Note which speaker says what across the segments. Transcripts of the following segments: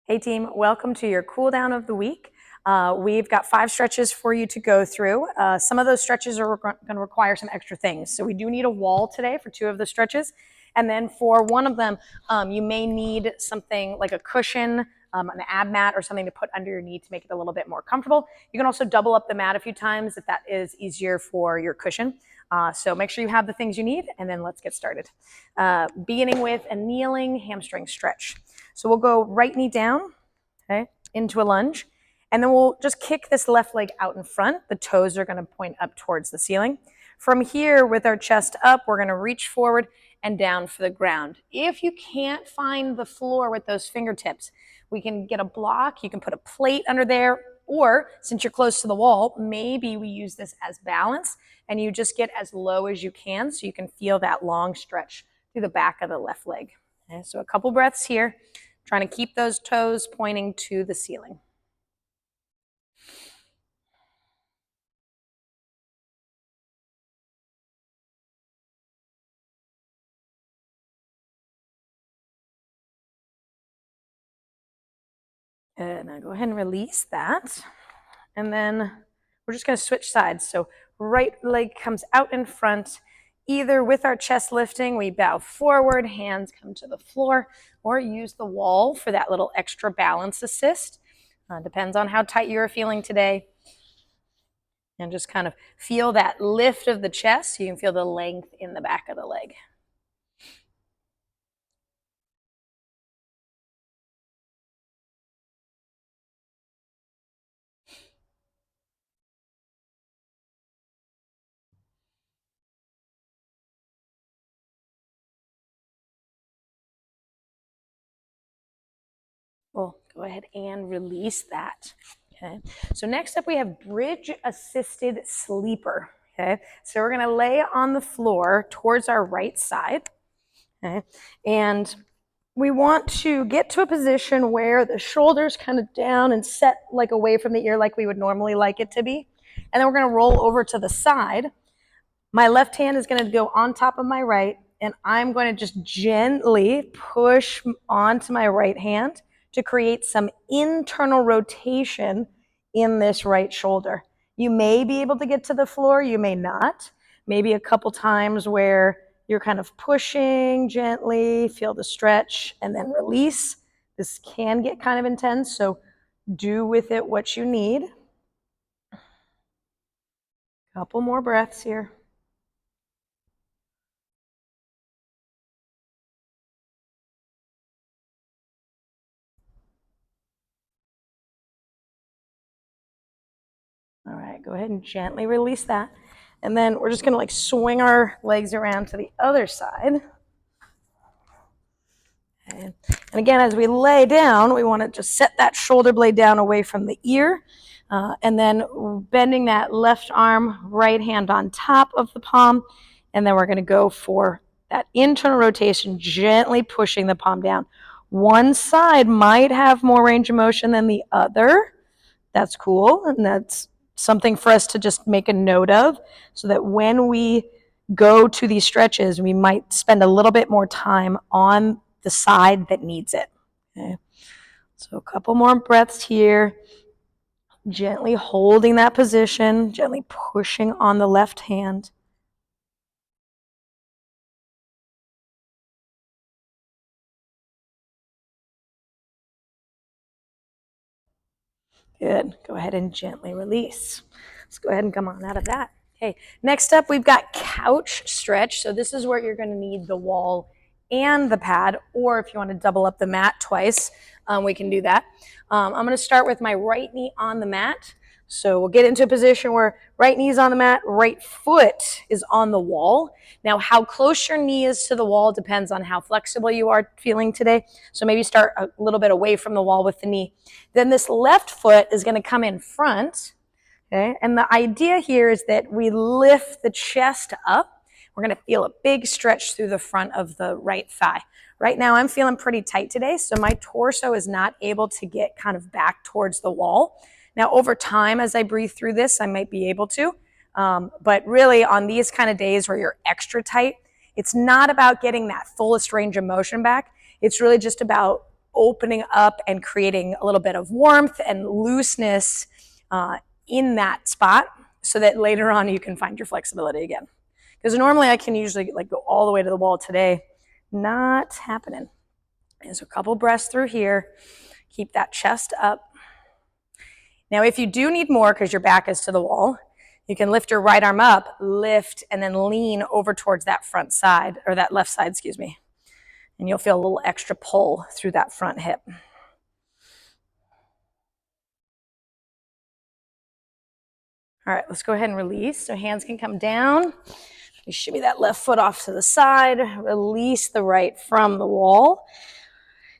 Speaker 1: Hey team, welcome to your cool down of the week. We've got 5 stretches for you to go through. Some of those stretches are going to require some extra things. So we do need a wall today for 2 of the stretches. And then for one of them, you may need something like a cushion, an ab mat or something to put under your knee to make it a little bit more comfortable. You can also double up the mat a few times if that is easier for your cushion. So make sure you have the things you need, and then let's get started. Beginning with a kneeling hamstring stretch. So we'll go right knee down, okay, into a lunge, and then we'll just kick this left leg out in front. The toes are going to point up towards the ceiling. From here, with our chest up, we're going to reach forward and down for the ground. If you can't find the floor with those fingertips, we can get a block. You can put a plate under there, or since you're close to the wall, maybe we use this as balance, and you just get as low as you can so you can feel that long stretch through the back of the left leg. Okay, so a couple breaths here. Trying to keep those toes pointing to the ceiling. And now go ahead and release that. And then we're just going to switch sides. So right leg comes out in front. Either with our chest lifting, we bow forward, hands come to the floor, or use the wall for that little extra balance assist. Depends on how tight you're feeling today. And just kind of feel that lift of the chest so you can feel the length in the back of the leg. We'll go ahead and release that. Okay. So next up we have bridge assisted sleeper. Okay. So we're going to lay on the floor towards our right side. Okay. And we want to get to a position where the shoulders kind of down and set like away from the ear like we would normally like it to be. And then we're going to roll over to the side. My left hand is going to go on top of my right, and I'm going to just gently push onto my right hand to create some internal rotation in this right shoulder. You may be able to get to the floor, you may not. Maybe a couple times where you're kind of pushing gently, feel the stretch, and then release. This can get kind of intense, so do with it what you need. Couple more breaths here. All right, go ahead and gently release that. And then we're just going to like swing our legs around to the other side. And again, as we lay down, we want to just set that shoulder blade down away from the ear. And then bending that left arm, right hand on top of the palm. And then we're going to go for that internal rotation, gently pushing the palm down. One side might have more range of motion than the other. That's cool, and that's something for us to just make a note of so that when we go to these stretches, we might spend a little bit more time on the side that needs it. Okay. So a couple more breaths here. Gently holding that position, gently pushing on the left hand. Good. Go ahead and gently release. Let's go ahead and come on out of that. Okay, next up we've got couch stretch. So this is where you're going to need the wall and the pad, or if you want to double up the mat twice, we can do that. I'm going to start with my right knee on the mat. So we'll get into a position where right knee is on the mat, right foot is on the wall. Now, how close your knee is to the wall depends on how flexible you are feeling today. So maybe start a little bit away from the wall with the knee. Then this left foot is going to come in front. Okay, and the idea here is that we lift the chest up. We're going to feel a big stretch through the front of the right thigh. Right now, I'm feeling pretty tight today, so my torso is not able to get kind of back towards the wall. Now, over time, as I breathe through this, I might be able to. But really, on these kind of days where you're extra tight, it's not about getting that fullest range of motion back. It's really just about opening up and creating a little bit of warmth and looseness in that spot so that later on you can find your flexibility again. Because normally I can usually like go all the way to the wall. Today, not happening. There's a couple breaths through here. Keep that chest up. Now, if you do need more because your back is to the wall, you can lift your right arm up, lift, and then lean over towards that front side, or that left side, excuse me. And you'll feel a little extra pull through that front hip. All right, let's go ahead and release. So hands can come down. You shimmy that left foot off to the side. Release the right from the wall.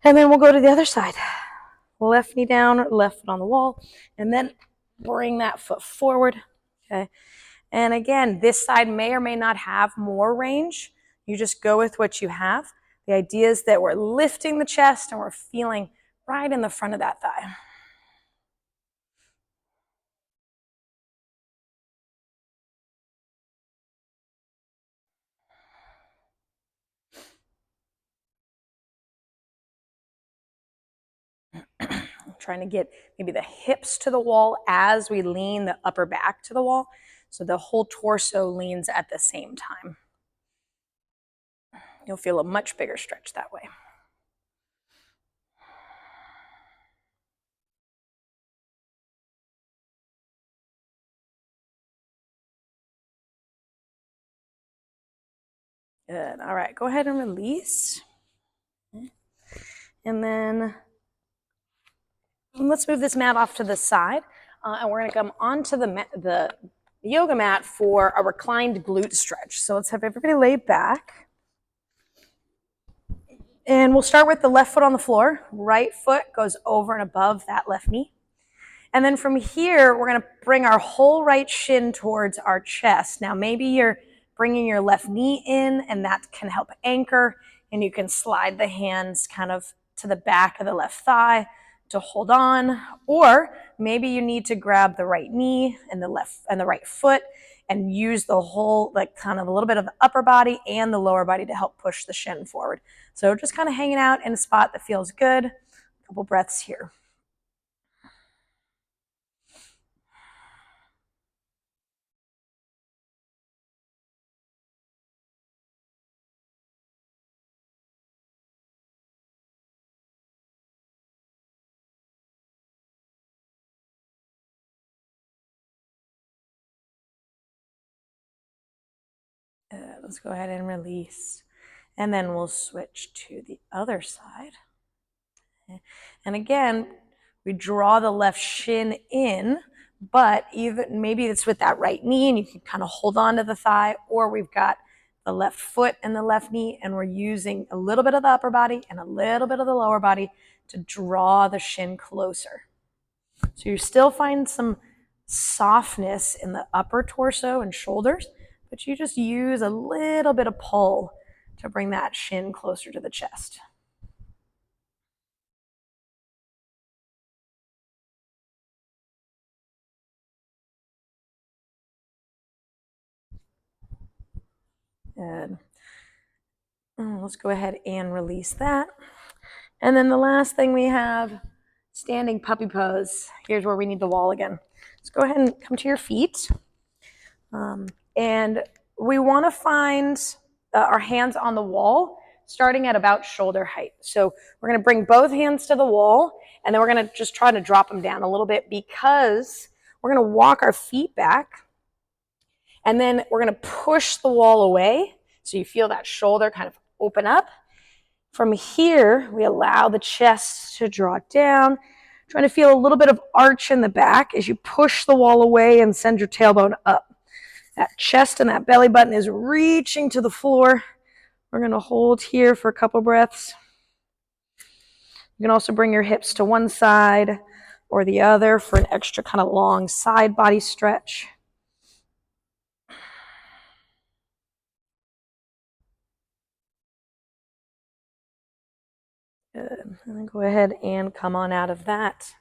Speaker 1: And then we'll go to the other side. Left knee down, left foot on the wall. And then bring that foot forward. Okay. And again, this side may or may not have more range. You just go with what you have. The idea is that we're lifting the chest and we're feeling right in the front of that thigh. Trying to get maybe the hips to the wall as we lean the upper back to the wall. So the whole torso leans at the same time. You'll feel a much bigger stretch that way. Good. All right, go ahead and release. And then let's move this mat off to the side. And we're going to come onto the yoga mat for a reclined glute stretch. So let's have everybody lay back. And we'll start with the left foot on the floor. Right foot goes over and above that left knee. And then from here, we're going to bring our whole right shin towards our chest. Now, maybe you're bringing your left knee in, and that can help anchor. And you can slide the hands kind of to the back of the left thigh to hold on. Or maybe you need to grab the right knee and the right foot and use the whole, like kind of a little bit of the upper body and the lower body to help push the shin forward. So just kind of hanging out in a spot that feels good. A couple breaths here. Let's go ahead and release. And then we'll switch to the other side. And again, we draw the left shin in, but even maybe it's with that right knee and you can kind of hold on to the thigh, or we've got the left foot and the left knee and we're using a little bit of the upper body and a little bit of the lower body to draw the shin closer. So you still find some softness in the upper torso and shoulders, but you just use a little bit of pull to bring that shin closer to the chest. Good. Let's go ahead and release that. And then the last thing we have, standing puppy pose. Here's where we need the wall again. Let's go ahead and come to your feet. And we want to find our hands on the wall, starting at about shoulder height. So we're going to bring both hands to the wall, and then we're going to just try to drop them down a little bit because we're going to walk our feet back, and then we're going to push the wall away. So you feel that shoulder kind of open up. From here, we allow the chest to draw down, trying to feel a little bit of arch in the back as you push the wall away and send your tailbone up. That chest and that belly button is reaching to the floor. We're going to hold here for a couple breaths. You can also bring your hips to one side or the other for an extra kind of long side body stretch. Good. And then go ahead and come on out of that.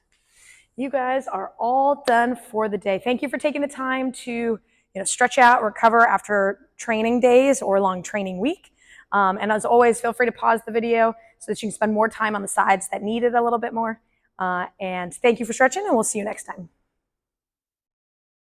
Speaker 1: You guys are all done for the day. Thank you for taking the time to stretch out, recover after training days or a long training week. And as always, feel free to pause the video, so that you can spend more time on the sides that need it a little bit more. And thank you for stretching, and we'll see you next time.